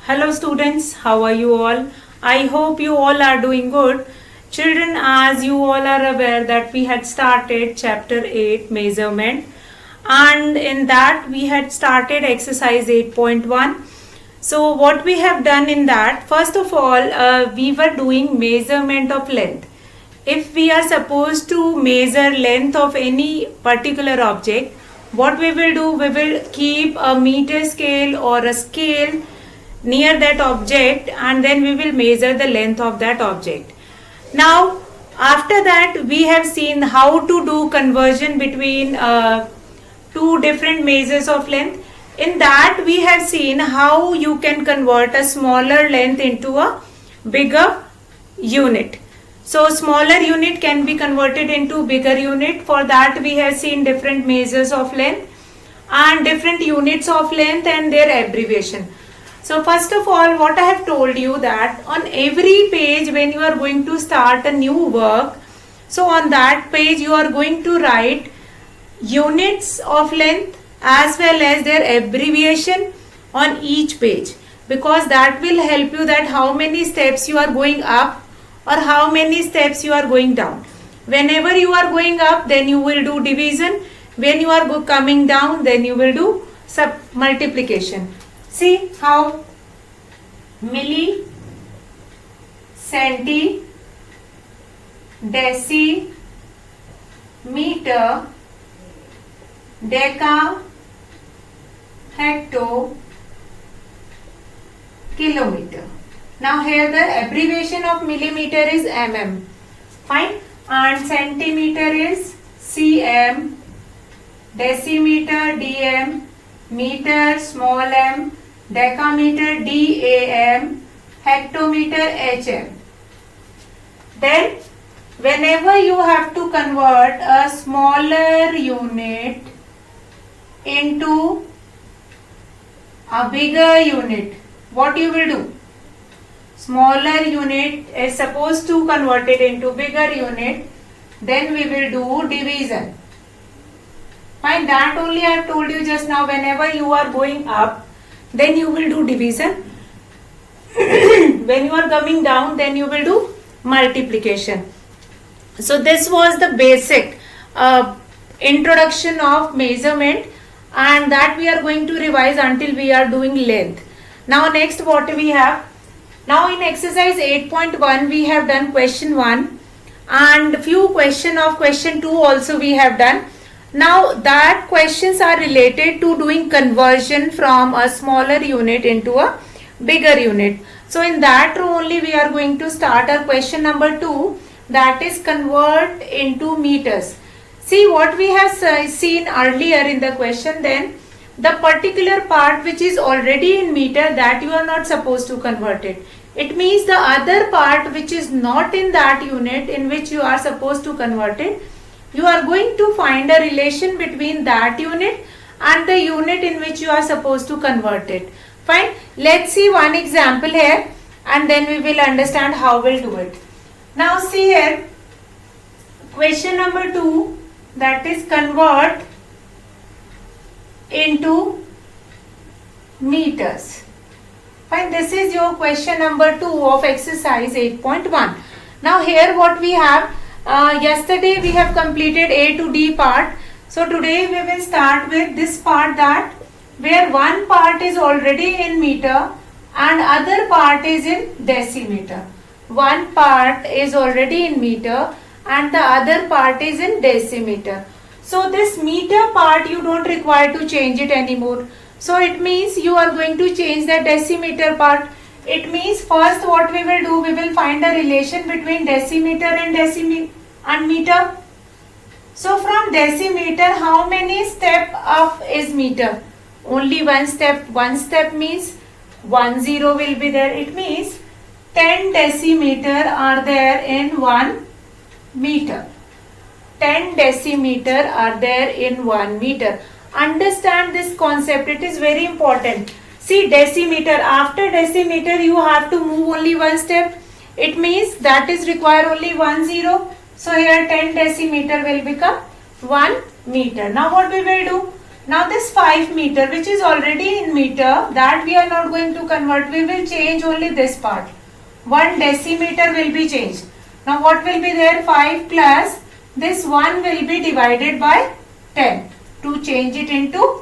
Hello students, how are you all? I hope you all are doing good. Children, as you all are aware that we had started chapter 8 measurement, and in that we had started exercise 8.1. So what we have done in that, first of all, we were doing measurement of length. If we are supposed to measure length of any particular object, what we will do, we will keep a meter scale or a scale near that object, and then we will measure the length of that object. Now after that we have seen how to do conversion between two different measures of length. In that we have seen how you can convert a smaller length into a bigger unit. So smaller unit can be converted into bigger unit. For that we have seen different measures of length and different units of length and their abbreviation. So first of all, what I have told you that on every page when you are going to start a new work, so on that page you are going to write units of length as well as their abbreviation on each page, because that will help you that how many steps you are going up or how many steps you are going down. Whenever you are going up, then you will do division. When you are coming down, then you will do multiplication. See how milli, centi, deci, meter, deca, hecto, kilometer. Now here the abbreviation of millimeter is mm. Fine. And centimeter is cm, decimeter dm, meter small m, decameter DAM, hectometer HM. Then whenever you have to convert a smaller unit into a bigger unit, what you will do? Smaller unit is supposed to convert it into bigger unit, then we will do division. Fine, that only I have told you just now. Whenever you are going up, then you will do division. When you are coming down, then you will do multiplication. So this was the basic introduction of measurement, and that we are going to revise until we are doing length. Now next what we have? Now in exercise 8.1 we have done question 1 and few question of question 2 also we have done. Now that questions are related to doing conversion from a smaller unit into a bigger unit. So in that only we are going to start our question number 2, that is convert into meters. See what we have seen earlier in the question, then the particular part which is already in meter, that you are not supposed to convert it. It means the other part which is not in that unit in which you are supposed to convert it, you are going to find a relation between that unit and the unit in which you are supposed to convert it. Fine. Let's see one example here and then we will understand how we'll do it. Now see here, question number 2, that is convert into meters. Fine. This is your question number 2 of exercise 8.1. Now here what we have, yesterday we have completed A to D part. So today we will start with this part, that where one part is already in meter and other part is in decimeter. One part is already in meter and the other part is in decimeter. So this meter part you don't require to change it anymore. So it means you are going to change the decimeter part. It means first what we will do, we will find a relation between decimeter and meter. So from decimeter, how many step up is meter? Only one step. One step means 10 will be there. It means 10 decimeter are there in 1 meter. 10 decimeter are there in 1 meter. Understand this concept, it is very important. See decimeter, after decimeter you have to move only one step. It means that is require only 10. So here 10 decimeter will become 1 meter. Now what we will do? Now this 5 meter which is already in meter, that we are not going to convert, we will change only this part. 1 decimeter will be changed. Now what will be there? 5 plus this 1 will be divided by 10 to change it into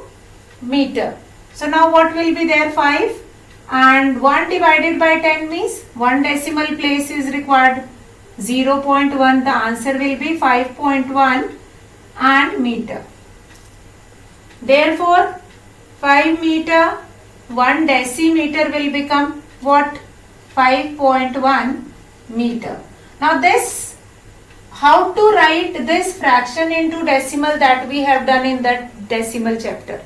meter. So now what will be there? 5 and 1 divided by 10 means 1 decimal place is required. 0.1, the answer will be 5.1 and meter. Therefore 5 meter 1 decimeter will become what? 5.1 meter. Now this, how to write this fraction into decimal, that we have done in that decimal chapter.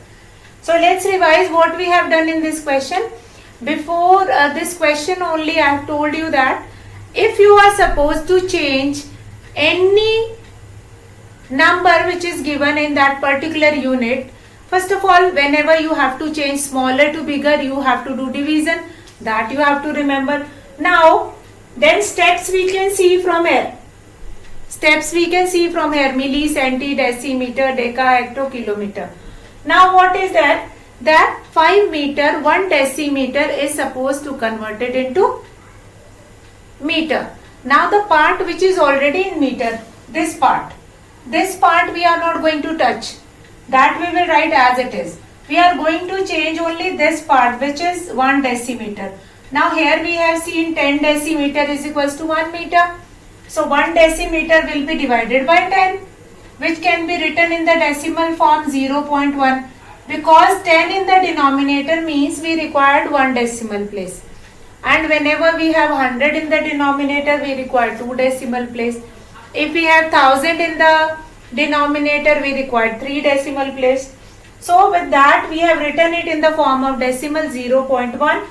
So let's revise what we have done in this question. Before this question only I have told you that if you are supposed to change any number which is given in that particular unit, first of all, whenever you have to change smaller to bigger, you have to do division. That you have to remember. Now, then steps we can see from here. Steps we can see from here. Milli, centi, decimeter, deca, hecto, kilometer. Now what is that? That 5 meter, 1 decimeter is supposed to convert it into meter. Now the part which is already in meter, this part we are not going to touch. That we will write as it is. We are going to change only this part which is 1 decimeter. Now here we have seen 10 decimeter is equals to 1 meter. So 1 decimeter will be divided by 10, which can be written in the decimal form 0.1. Because 10 in the denominator means we required 1 decimal place. And whenever we have 100 in the denominator, we require 2 decimal place. If we have 1000 in the denominator, we require 3 decimal place. So with that we have written it in the form of decimal 0.1.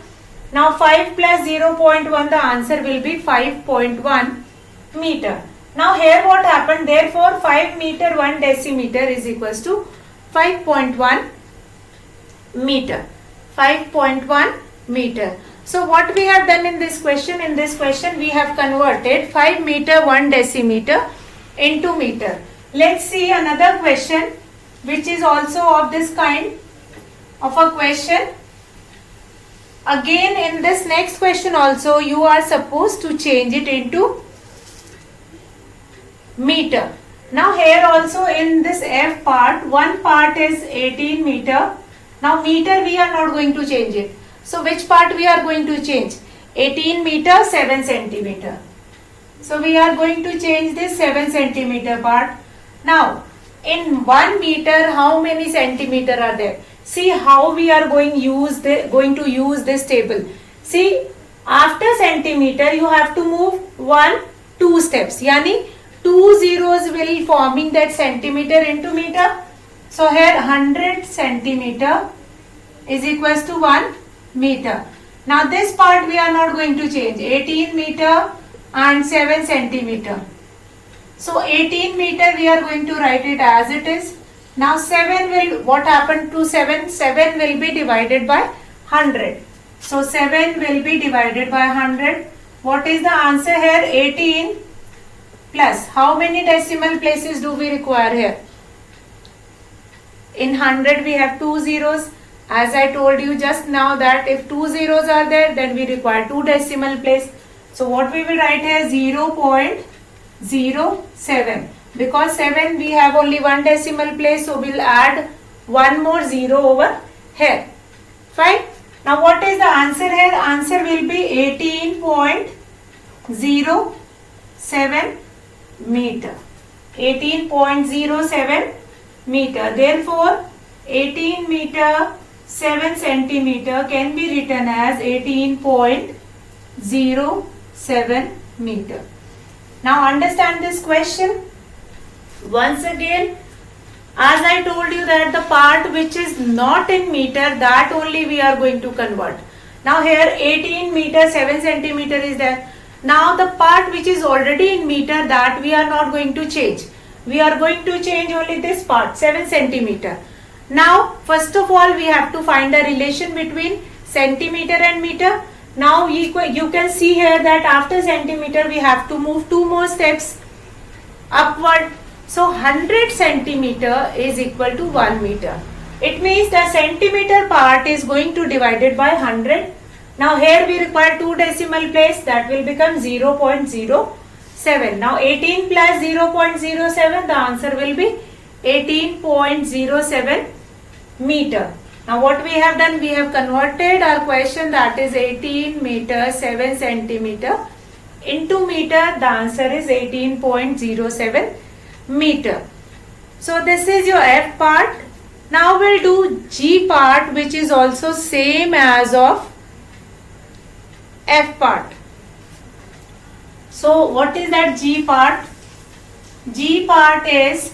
Now 5 plus 0.1, the answer will be 5.1 meter. Now here what happened? Therefore 5 meter 1 decimeter is equals to 5.1 meter. 5.1 meter. So what we have done in this question? In this question we have converted 5 meter 1 decimeter into meter. Let's see another question which is also of this kind of a question. Again in this next question also you are supposed to change it into meter. Now here also in this F part, one part is 18 meter. Now meter we are not going to change it. So which part we are going to change? 18 meter 7 centimeter. So we are going to change this 7 centimeter part. Now in 1 meter how many centimeter are there? See how we are going to use this table. See, after centimeter you have to move 2 steps. Yani 2 zeros will forming that centimeter into meter. So here 100 centimeter is equals to 1 meter. Now this part we are not going to change. 18 meter and 7 centimeter. So 18 meter we are going to write it as it is. Now 7 will, what happened to 7? 7 will be divided by 100. So 7 will be divided by 100. What is the answer here? 18 plus, how many decimal places do we require here? In 100 we have 2 zeros. As I told you just now that if 2 zeros are there, then we require 2 decimal place. So what we will write here? 0.07. Because 7 we have only 1 decimal place, so we'll add 1 more 0 over here. Fine. Now what is the answer here? Answer will be 18.07 meter. 18.07 meter. Therefore 18 meter 7 centimeter can be written as 18.07 meter. Now understand this question. Once again, as I told you that the part which is not in meter, that only we are going to convert. Now here 18 meter 7 centimeter is there. Now the part which is already in meter, that we are not going to change. We are going to change only this part 7 centimeter. Now first of all we have to find a relation between centimeter and meter. Now you can see here that after centimeter we have to move 2 more steps upward. So 100 centimeter is equal to 1 meter. It means the centimeter part is going to divided by 100. Now here we require 2 decimal place, that will become 0.07. Now 18 plus 0.07, the answer will be 18.07 meter. Now what we have done, we have converted our question, that is 18 meter 7 centimeter into meter. The answer is 18.07 meter. So this is your F part. Now we'll do G part, which is also same as of F part. So what is that G part? G part is,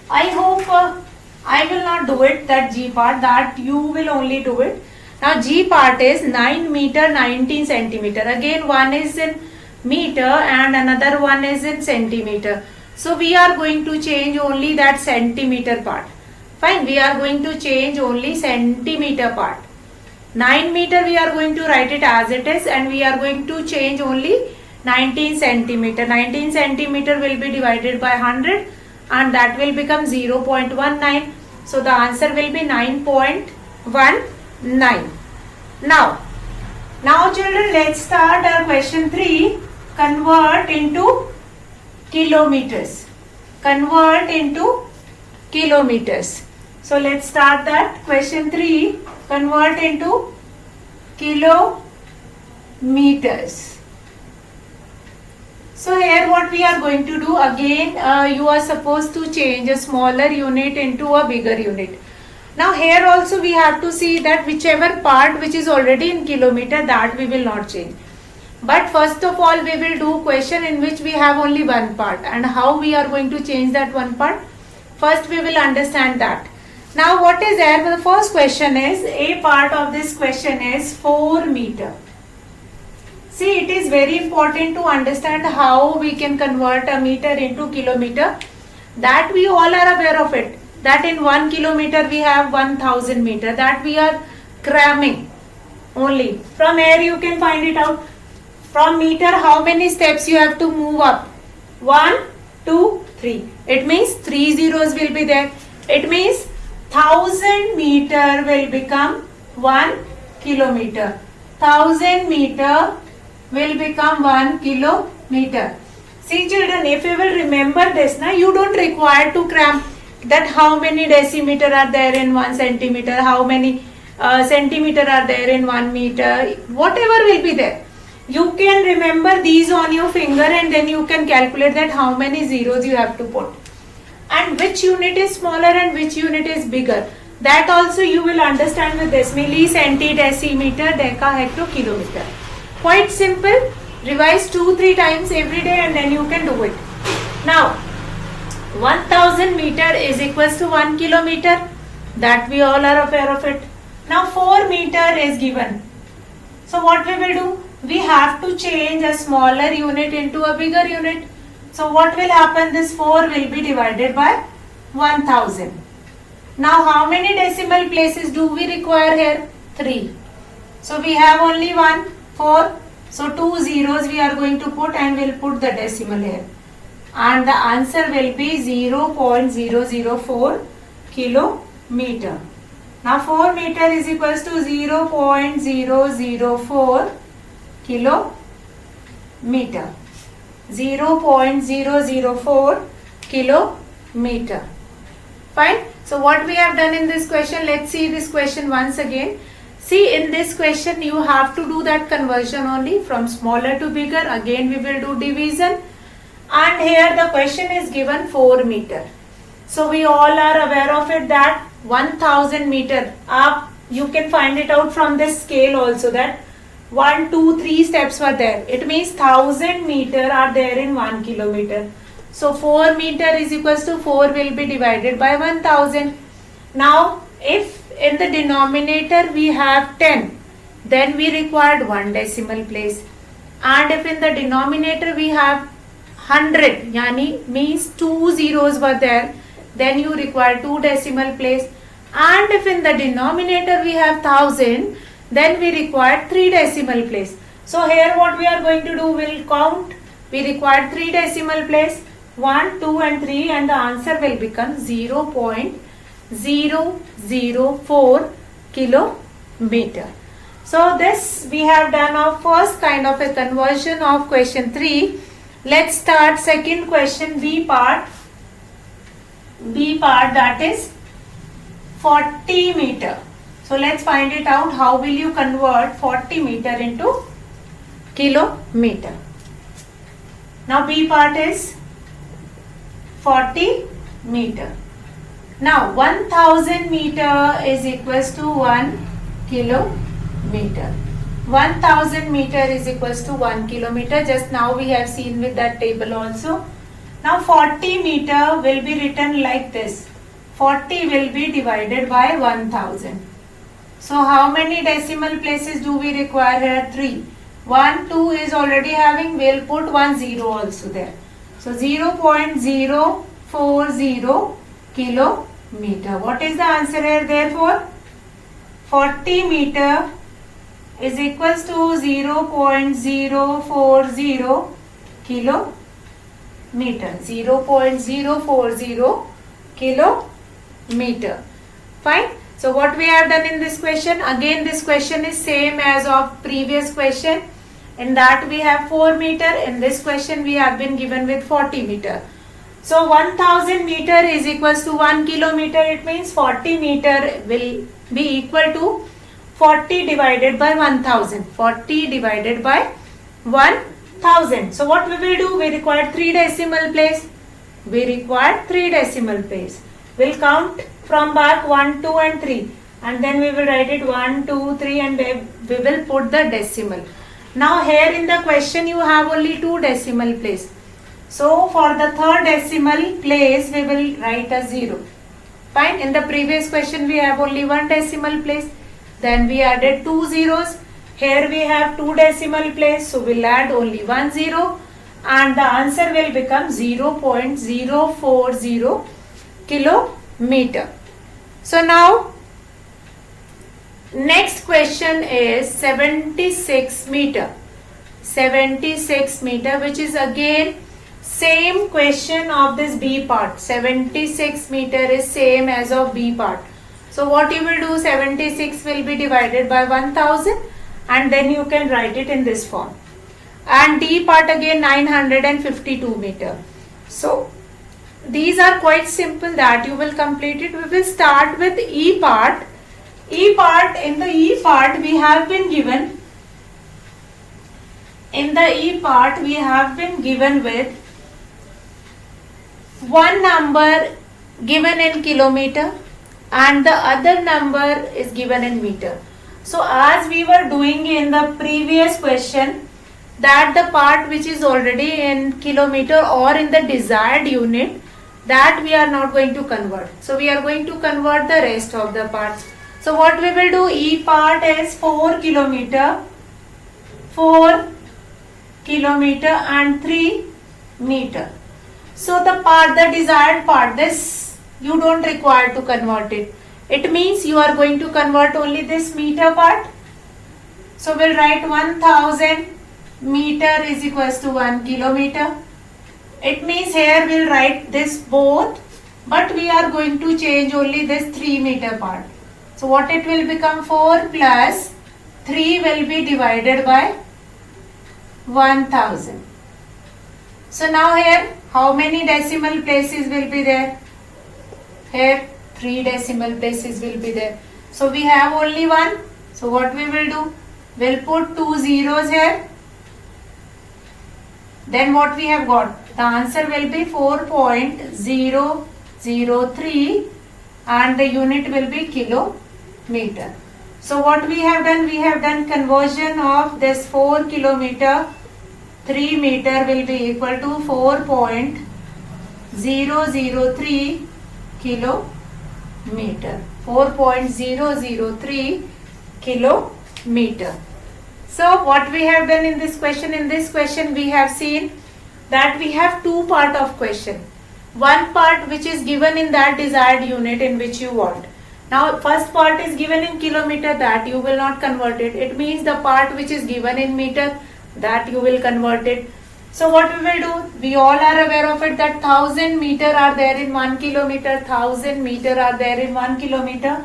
I hope I will not do it, that G part, that you will only do it. Now G part is 9 meter 19 centimeter. Again one is in meter and another one is in centimeter. So we are going to change only that centimeter part. Fine, we are going to change only centimeter part. 9 meter we are going to write it as it is, and we are going to change only 19 centimeter. 19 centimeter will be divided by 100 and that will become 0.19. So the answer will be 9.19. Now children, let's start our question 3. Convert into kilometers. Convert into kilometers. So let's start that. Question 3. Convert into kilometers. So here what we are going to do, again you are supposed to change a smaller unit into a bigger unit. Now here also we have to see that whichever part which is already in kilometer, that we will not change. But first of all we will do question in which we have only one part, and how we are going to change that one part. First we will understand that. Now what is there? The first question is, A part of this question is 4 meter. See, it is very important to understand how we can convert a meter into kilometer. That we all are aware of it. That in 1 kilometer we have 1000 meter. That we are cramming only. From here you can find it out. From meter, how many steps you have to move up? 1, 2, 3. It means 3 zeros will be there. It means 1000 meter will become 1 kilometer. 1000 meter will become 1 kilometer. See children, if you will remember this, now you don't require to cram that how many decimeter are there in 1 centimeter, how many centimeter are there in 1 meter, whatever will be there. You can remember these on your finger and then you can calculate that how many zeros you have to put. And which unit is smaller and which unit is bigger. That also you will understand with this. Milli, centi, decimeter, deca, hecto, kilometer. Quite simple. Revise 2-3 times every day and then you can do it. Now 1000 meter is equals to 1 kilometer. That we all are aware of it. Now 4 meter is given. So what we will do? We have to change a smaller unit into a bigger unit. So what will happen? This 4 will be divided by 1000. Now how many decimal places do we require here? 3. So we have only 1, 4. So 2 zeros we are going to put and we'll put the decimal here. And the answer will be 0.004 kilometer. Now 4 meter is equals to 0.004 kilometer. 0.004 kilometer. Fine. So what we have done in this question, let's see this question once again. See, in this question you have to do that conversion only from smaller to bigger. Again we will do division. And here the question is given 4 meter. So we all are aware of it that 1000 meter. You can find it out from this scale also that 1, 2, 3 steps were there. It means 1000 meter are there in 1 kilometer. So 4 meter is equals to 4 will be divided by 1000. Now if in the denominator we have 10, then we required 1 decimal place. And if in the denominator we have 100, yani means 2 zeros were there, then you require 2 decimal place. And if in the denominator we have 1000, then we require 3 decimal place. So here what we are going to do, we'll count. We require 3 decimal place, 1, 2 and 3, and the answer will become 0.004 0.004 kilometer. So this we have done our first kind of a conversion of question 3. Let's start second question, B part. B part, that is 40 meter. So let's find it out. How will you convert 40 meter into kilometer? Now B part is 40 meter. Now 1000 meter is equals to 1 kilometer. 1000 meter is equals to 1 kilometer. Just now we have seen with that table also. Now 40 meter will be written like this. 40 will be divided by 1000. So how many decimal places do we require here? 3. 1, 2 is already having. We'll put 1 0 also there. So 0.040 kilometer. What is the answer here therefore? 40 meter is equals to 0.040 kilometer. 0.040 kilometer. Fine. So what we have done in this question? Again this question is same as of previous question. In that we have 4 meter. In this question we have been given with 40 meter. So 1000 meter is equals to 1 kilometer. It means 40 meter will be equal to 40 divided by 1000. 40 divided by 1000. So what we will do? We require 3 decimal place. We require 3 decimal place. We'll count from back 1, 2 and 3. And then we will write it 1, 2, 3 and we will put the decimal. Now here in the question you have only 2 decimal place. So for the third decimal place we will write a 0. Fine. In the previous question we have only 1 decimal place. Then we added 2 zeros. Here we have 2 decimal place. So we'll add only 1 0. And the answer will become 0.040 kilometer. So now next question is 76 meter. 76 meter, which is again same question of this B part. 76 meter is same as of B part. So what you will do? 76 will be divided by 1000 and then you can write it in this form. And D part again 952 meter. So these are quite simple that you will complete it. We will start with E part. E part, in the E part we have been given, in the E part we have been given with one number given in kilometer and the other number is given in meter. So as we were doing in the previous question, that the part which is already in kilometer or in the desired unit, that we are not going to convert. So we are going to convert the rest of the parts. So what we will do? E part is 4 kilometer, 4 kilometer and 3 meter. So the part, the desired part, this you don't require to convert it. It means you are going to convert only this meter part. So we'll write 1000 meter is equals to 1 kilometer. It means here we'll write this both, but we are going to change only this 3 meter part. So what it will become? 4 plus 3 will be divided by 1000. So now here how many decimal places will be there? Here 3 decimal places will be there. So we have only 1. So what we will do? We'll put 2 zeros here. Then what we have got? The answer will be 4.003 and the unit will be kilometer. So what we have done? We have done conversion of this 4 kilometer. 3 meter will be equal to 4.003 kilometer. 4.003 kilometer. So what we have done in this question? In this question we have seen that we have 2 part of question. One part which is given in that desired unit in which you want. Now first part is given in kilometer, that you will not convert it. It means the part which is given in meter, that you will convert it. So what we will do, we all are aware of it that 1000 meter are there in 1 kilometer, 1000 meter are there in 1 kilometer.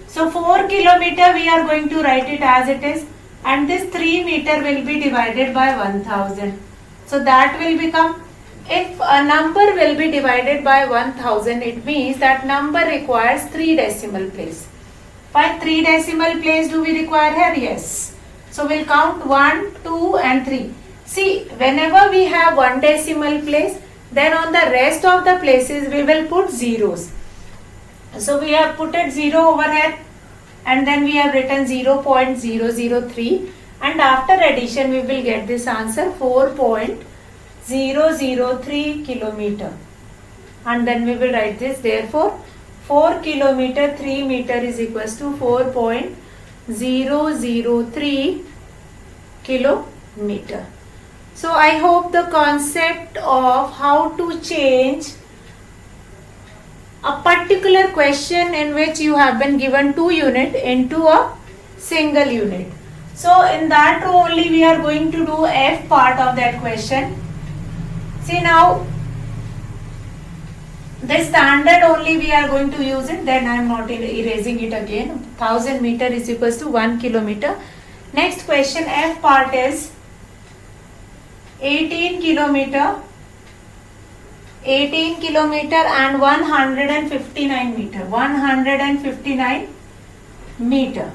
So 4 kilometer we are going to write it as it is, and this 3 meter will be divided by 1000. So that will become, if a number will be divided by 1000, it means that number requires 3 decimal place. Why 3 decimal place do we require here? Yes. So we'll count 1, 2 and 3. See, whenever we have 1 decimal place, then on the rest of the places we will put zeros. So we have put it 0 over here, and then we have written 0.003, and after addition we will get this answer 4.003 kilometer, and then we will write this. Therefore 4 kilometer 3 meter is equals to 4.003 kilometer. So I hope the concept of how to change a particular question in which you have been given 2 units into a single unit. So in that only we are going to do F part of that question. See now, this standard only we are going to use it, then I am not erasing it again. 1000 meter is equals to 1 kilometer. Next question, F part is 18 kilometer and 159 meter. 159 meter.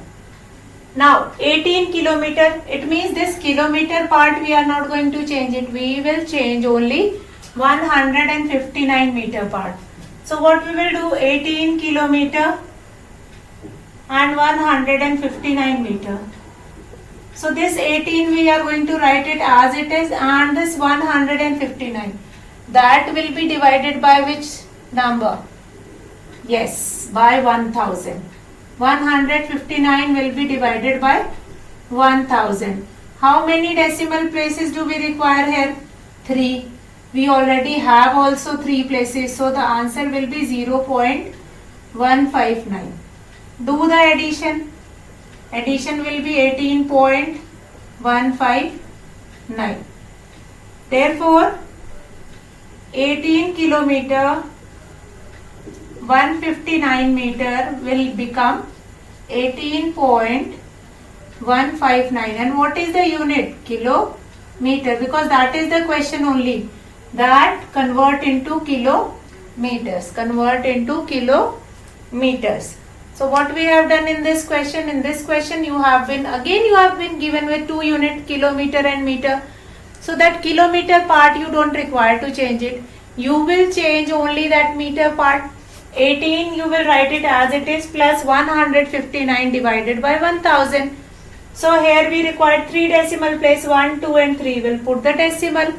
Now 18 kilometer, it means this kilometer part we are not going to change it. We will change only 159 meter part. So what we will do, 18 kilometer and 159 meter. So this 18 we are going to write it as it is, and this 159, that will be divided by which number? Yes, by 1000. 159 will be divided by 1000. How many decimal places do we require here? 3. We already have also 3 places, so the answer will be 0.159. Do the addition. Addition will be 18.159. Therefore 18 kilometer 159 meter will become 18.159. And what is the unit? Kilometer, because that is the question only. That convert into kilometers. Convert into kilometers. So what we have done in this question? In this question you have been given with 2 unit, kilometer and meter. So that kilometer part you don't require to change it. You will change only that meter part. 18 you will write it as it is, plus 159 divided by 1000. So here we require 3 decimal place, 1, 2 and 3. We'll put the decimal.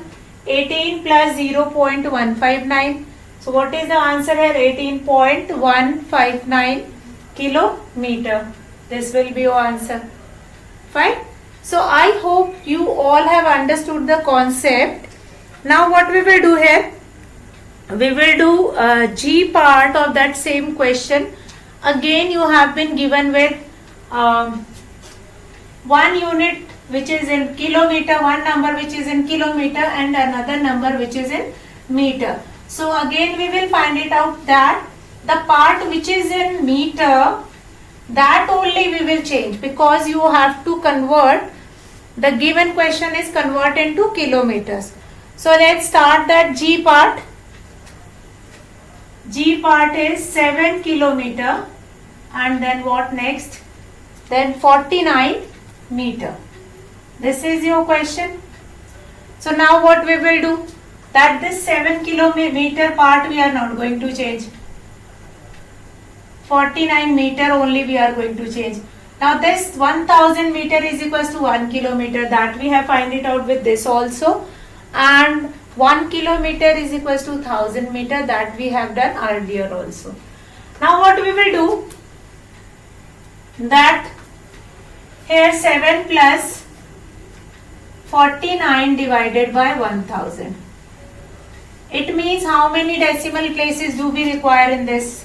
18 plus 0.159. So what is the answer here? 18.159 kilometer. This will be your answer. Fine. So I hope you all have understood the concept. Now what we will do here? We will do G part of that same question. Again you have been given with 1 unit which is in kilometer, one number which is in kilometer and another number which is in meter. So again we will find it out that the part which is in meter, that only we will change, because you have to convert, the given question is convert into kilometers. So let's start that G part. G part is 7 kilometer and then what next? Then 49 meter. This is your question. So now what we will do? That this 7 kilometer part we are not going to change. 49 meter only we are going to change. Now this 1000 meter is equals to 1 kilometer, that we have find it out with this also, and 1 kilometer is equals to 1000 meter, that we have done earlier also. Now what we will do, that here 7 plus 49 divided by 1000. It means how many decimal places do we require in this?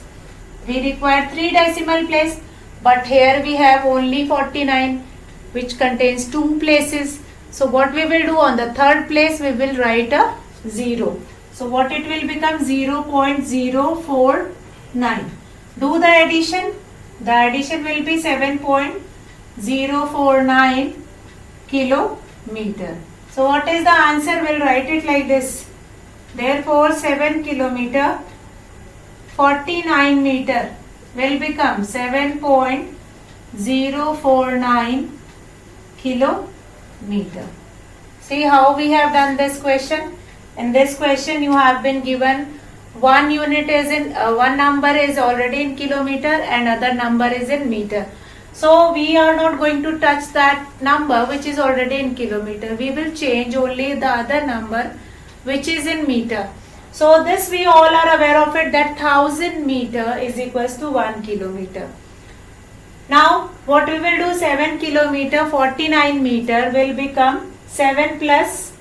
We require 3 decimal place, but here we have only 49 which contains 2 places. So what we will do, on the third place we will write a 0. So what it will become? 0.049. Do the addition. The addition will be 7.049 kilometer. So what is the answer? We'll write it like this. Therefore 7 kilometer 49 meter will become 7.049 kilometer. See how we have done this question. In this question you have been given one unit is in one number is already in kilometer and other number is in meter. So we are not going to touch that number which is already in kilometer. We will change only the other number which is in meter. So this we all are aware of it, that 1000 meter is equals to 1 kilometer. Now what we will do, 7 kilometer 49 meter will become 7 plus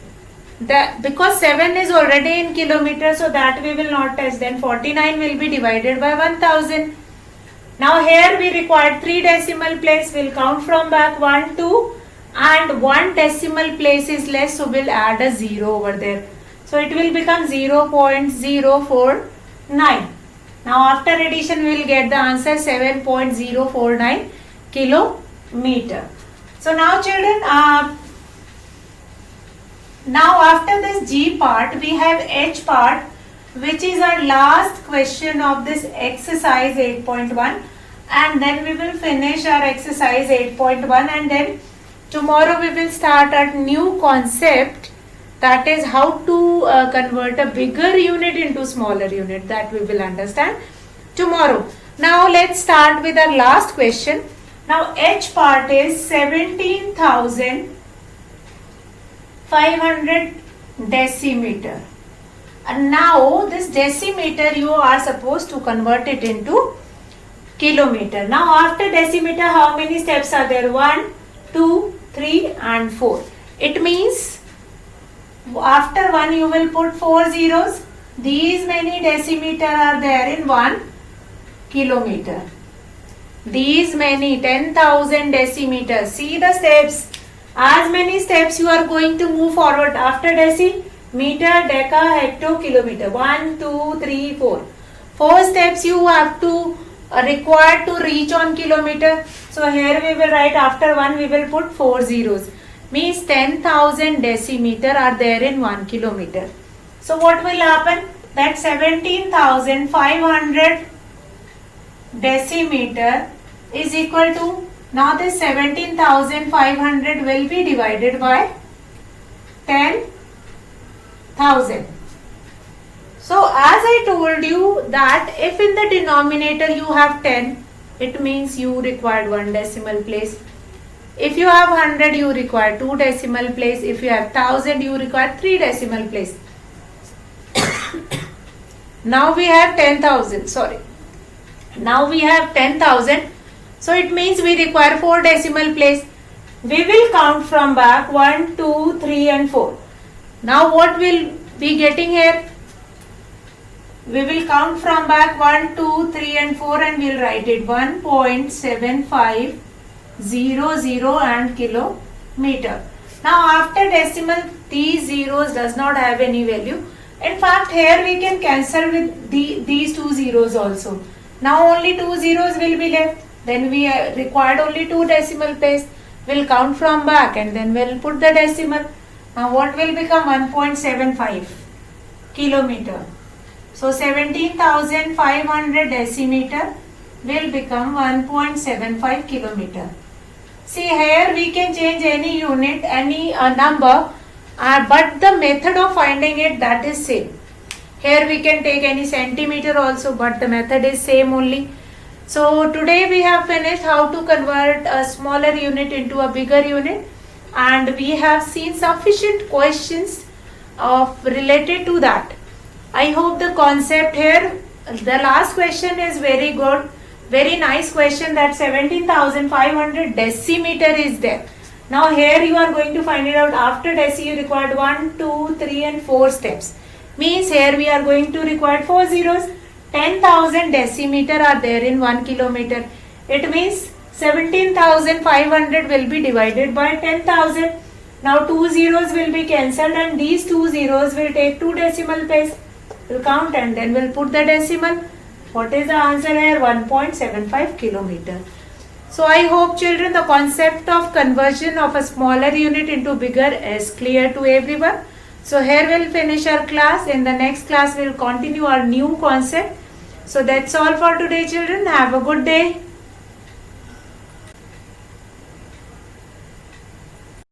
that, because 7 is already in kilometer, so that we will not touch. Then 49 will be divided by 1000. Now here we require 3 decimal place. We'll count from back 1, 2 and 1 decimal place is less, so we'll add a 0 over there. So it will become 0.049. Now after addition we will get the answer 7.049 kilometer. So now children, now after this G part we have H part, which is our last question of this exercise 8.1, and then we will finish our exercise 8.1, and then tomorrow we will start a new concept, that is how to convert a bigger unit into smaller unit. That we will understand tomorrow. Now let's start with our last question. Now H part is 17,500 decimeter. And now this decimeter you are supposed to convert it into kilometer. Now after decimeter how many steps are there? 1, 2, 3 and 4. It means after 1 you will put 4 zeros. These many decimeter are there in 1 kilometer. These many 10,000 decimeters. See the steps. As many steps you are going to move forward after deci. Meter, deca, hecto, kilometer. 1, 2, 3, 4. 4 steps you have to required to reach on kilometer. So here we will write after 1 we will put 4 zeros. Means 10,000 decimeter are there in 1 kilometer. So what will happen? That 17,500 decimeter is equal to, now this 17,500 will be divided by 10,000. So as I told you that if in the denominator you have 10, it means you required 1 decimal place. If you have 100 you require 2 decimal place. If you have 1000 you require 3 decimal place. Now we have 10,000, sorry. Now we have 10,000. So it means we require 4 decimal place. We will count from back 1, 2, 3 and 4. Now what will be getting here? We will count from back 1, 2, 3 and 4 and we will write it 1.7500 and kilometer. Now after decimal these zeros does not have any value. In fact here we can cancel with these 2 zeros also. Now only 2 zeros will be left. Then we required only 2 decimal place. We'll count from back and then we'll put the decimal. Now what will become? 1.75 kilometer. So 17,500 decimeter will become 1.75 kilometer. See here we can change any unit, any number, but the method of finding it, that is same. Here we can take any centimeter also, but the method is same only. So today we have finished how to convert a smaller unit into a bigger unit, and we have seen sufficient questions related to that. I hope the concept here, the last question is very good, very nice question, that 17,500 decimeter is there. Now here you are going to find it out. After deci you required 1, 2, 3 and 4 steps. Means here we are going to require 4 zeros. 10,000 decimeter are there in 1 kilometer. It means 17,500 will be divided by 10,000. Now 2 zeros will be cancelled and these 2 zeros will take 2 decimal place. We'll count and then we'll put the decimal. What is the answer here? 1.75 kilometer. So I hope children the concept of conversion of a smaller unit into bigger is clear to everyone. So here we'll finish our class. In the next class we'll continue our new concept. So that's all for today children. Have a good day.